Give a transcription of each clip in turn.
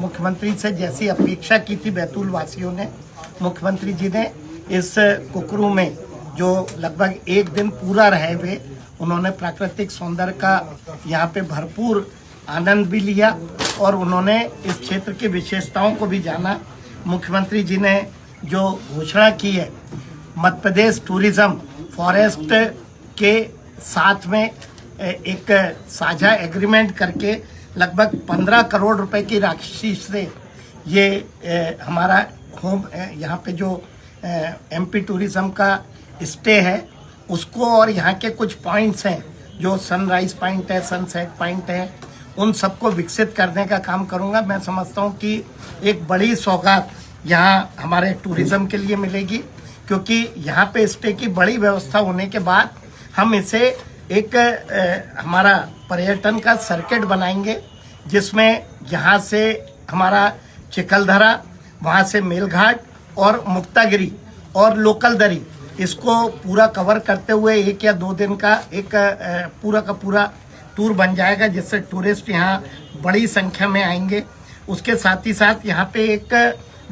मुख्यमंत्री से जैसी अपेक्षा की थी बैतूल वासियों ने, मुख्यमंत्री जी ने इस कुकरू में जो लगभग एक दिन पूरा रहे हुए उन्होंने प्राकृतिक सौंदर्य का यहाँ पे भरपूर आनंद भी लिया और उन्होंने इस क्षेत्र की विशेषताओं को भी जाना। मुख्यमंत्री जी ने जो घोषणा की है मध्य प्रदेश टूरिज्म फॉरेस्ट के साथ में एक साझा एग्रीमेंट करके लगभग 15 करोड़ रुपए की राशि से ये हमारा होम यहाँ पे जो एमपी टूरिज्म का स्टे है उसको और यहाँ के कुछ पॉइंट्स हैं जो सनराइज पॉइंट है, सनसेट पॉइंट है, उन सबको विकसित करने का काम करूँगा। मैं समझता हूँ कि एक बड़ी सौगात यहाँ हमारे टूरिज्म के लिए मिलेगी, क्योंकि यहाँ पे स्टे की बड़ी व्यवस्था होने के बाद हम इसे एक हमारा पर्यटन का सर्किट बनाएंगे, जिसमें यहाँ से हमारा चिखलदरा, वहाँ से मेलघाट और मुक्तागिरी और लोकल दरी, इसको पूरा कवर करते हुए 1 या 2 दिन का एक पूरा का पूरा टूर बन जाएगा, जिससे टूरिस्ट यहाँ बड़ी संख्या में आएंगे। उसके साथ ही साथ यहाँ पे एक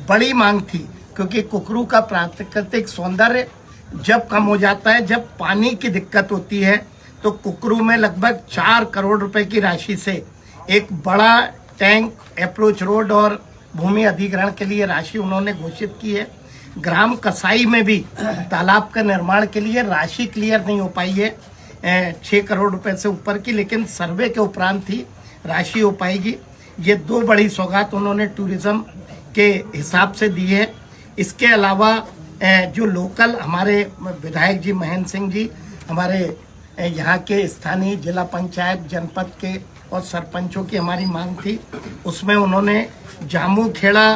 बड़ी मांग थी, क्योंकि कुकरू का प्राकृतिक सौंदर्य जब कम हो जाता है, जब पानी की दिक्कत होती है, तो कुकरू में लगभग 4 करोड़ रुपए की राशि से एक बड़ा टैंक, अप्रोच रोड और भूमि अधिग्रहण के लिए राशि उन्होंने घोषित की है। ग्राम कसाई में भी तालाब का निर्माण के लिए राशि क्लियर नहीं हो पाई है 6 करोड़ रुपए से ऊपर की, लेकिन सर्वे के उपरांत ही राशि हो पाएगी। ये 2 बड़ी सौगात उन्होंने टूरिज्म के हिसाब से दी है। इसके अलावा जो लोकल हमारे विधायक जी महेंद्र सिंह जी, हमारे यहाँ के स्थानीय जिला पंचायत जनपद के और सरपंचों की हमारी मांग थी, उसमें उन्होंने जामू खेड़ा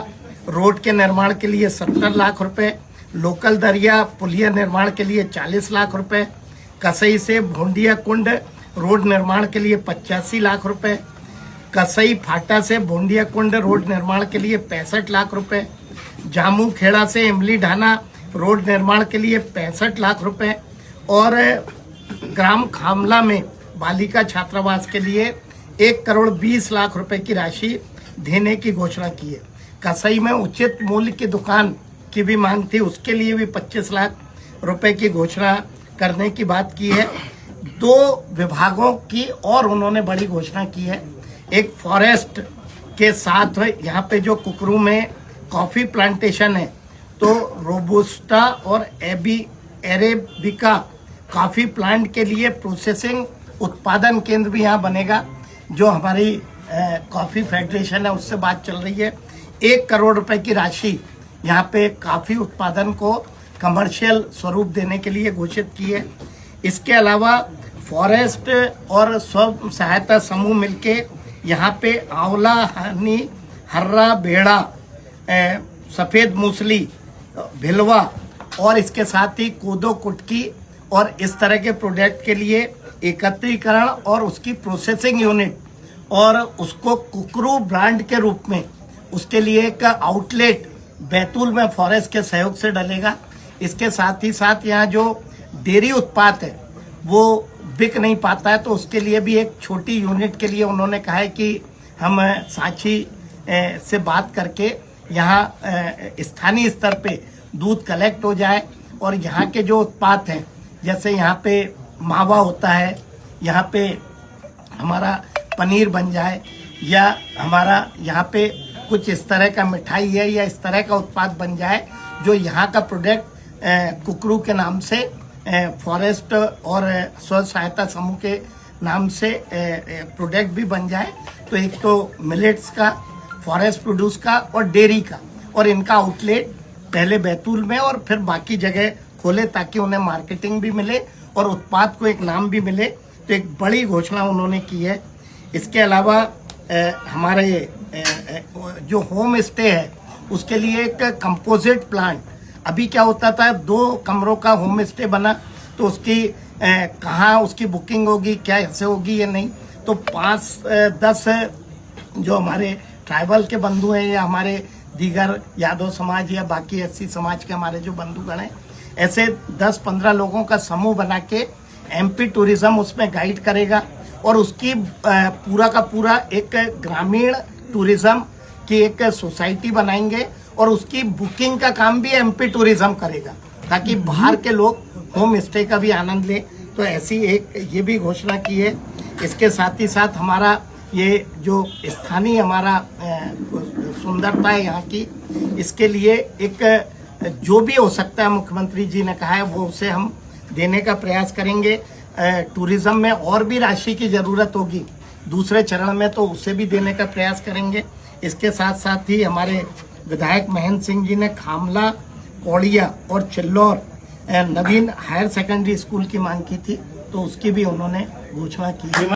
रोड के निर्माण के लिए 70 लाख रुपए, लोकल दरिया पुलिया निर्माण के लिए 40 लाख रुपए, कसई से भोंडिया कुंड रोड निर्माण के लिए 85 लाख रुपए, कसई फाटा से भोंडिया कुंड रोड निर्माण के लिए 65 लाख रुपए, जामू खेड़ा से इमली ढाना रोड निर्माण के लिए 65 लाख रुपए और ग्राम खामला में बालिका छात्रावास के लिए 1 करोड़ 20 लाख रुपए की राशि देने की घोषणा की है। कसई में उचित मूल्य की दुकान की भी मांग थी, उसके लिए भी 25 लाख रुपए की घोषणा करने की बात की है। 2 विभागों की और उन्होंने बड़ी घोषणा की है। एक फॉरेस्ट के साथ यहाँ पे जो कुकरू में कॉफी प्लांटेशन है, तो रोबुस्टा और अरेबिका कॉफी प्लांट के लिए प्रोसेसिंग उत्पादन केंद्र भी यहाँ बनेगा, जो हमारी कॉफी फेडरेशन है उससे बात चल रही है। 1 करोड़ रुपए की राशि यहाँ पे कॉफी उत्पादन को कमर्शियल स्वरूप देने के लिए घोषित की है। इसके अलावा फॉरेस्ट और स्व सहायता समूह मिलके यहाँ पे आंवला, हनी, हर्रा, बेड़ा, सफ़ेद मूसली, भिलवा और इसके साथ ही कोदो, कुटकी और इस तरह के प्रोडक्ट के लिए एकत्रीकरण और उसकी प्रोसेसिंग यूनिट और उसको कुकरू ब्रांड के रूप में उसके लिए एक आउटलेट बैतूल में फॉरेस्ट के सहयोग से डलेगा। इसके साथ ही साथ यहाँ जो डेयरी उत्पाद है वो बिक नहीं पाता है, तो उसके लिए भी एक छोटी यूनिट के लिए उन्होंने कहा है कि हम सांची से बात करके यहाँ स्थानीय स्तर पे दूध कलेक्ट हो जाए और यहाँ के जो उत्पाद हैं, जैसे यहाँ पे मावा होता है, यहाँ पे हमारा पनीर बन जाए, या हमारा यहाँ पे कुछ इस तरह का मिठाई है या इस तरह का उत्पाद बन जाए, जो यहाँ का प्रोडक्ट कुकरू के नाम से फॉरेस्ट और स्व सहायता समूह के नाम से प्रोडक्ट भी बन जाए। तो एक तो मिलेट्स का, फॉरेस्ट प्रोड्यूस का और डेयरी का, और इनका आउटलेट पहले बैतूल में और फिर बाकी जगह खोले, ताकि उन्हें मार्केटिंग भी मिले और उत्पाद को एक नाम भी मिले। तो एक बड़ी घोषणा उन्होंने की है। इसके अलावा हमारे जो होम स्टे है उसके लिए एक कंपोजिट प्लांट, अभी क्या होता था 2 कमरों का होम स्टे बना तो उसकी कहाँ उसकी बुकिंग होगी, क्या ऐसे होगी ये नहीं, तो 5-10 जो हमारे ट्राइबल के बंधु हैं या हमारे दीगर यादव समाज या बाकी एससी समाज के हमारे जो बंधुगण हैं, ऐसे 10-15 लोगों का समूह बना के एमपी टूरिज्म उसमें गाइड करेगा और उसकी पूरा का पूरा एक ग्रामीण टूरिज्म कि एक सोसाइटी बनाएंगे और उसकी बुकिंग का काम भी एमपी टूरिज्म करेगा, ताकि बाहर के लोग होम स्टे का भी आनंद लें। तो ऐसी एक ये भी घोषणा की है। इसके साथ ही साथ हमारा ये जो स्थानीय हमारा सुंदरता है यहाँ की, इसके लिए एक जो भी हो सकता है मुख्यमंत्री जी ने कहा है वो उसे हम देने का प्रयास करेंगे। टूरिज्म में और भी राशि की जरूरत होगी दूसरे चरण में, तो उसे भी देने का प्रयास करेंगे। इसके साथ साथ ही हमारे विधायक महेंद्र सिंह जी ने खामला, कौड़िया और चिल्लौर नवीन हायर सेकेंडरी स्कूल की मांग की थी, तो उसकी भी उन्होंने घोषणा की।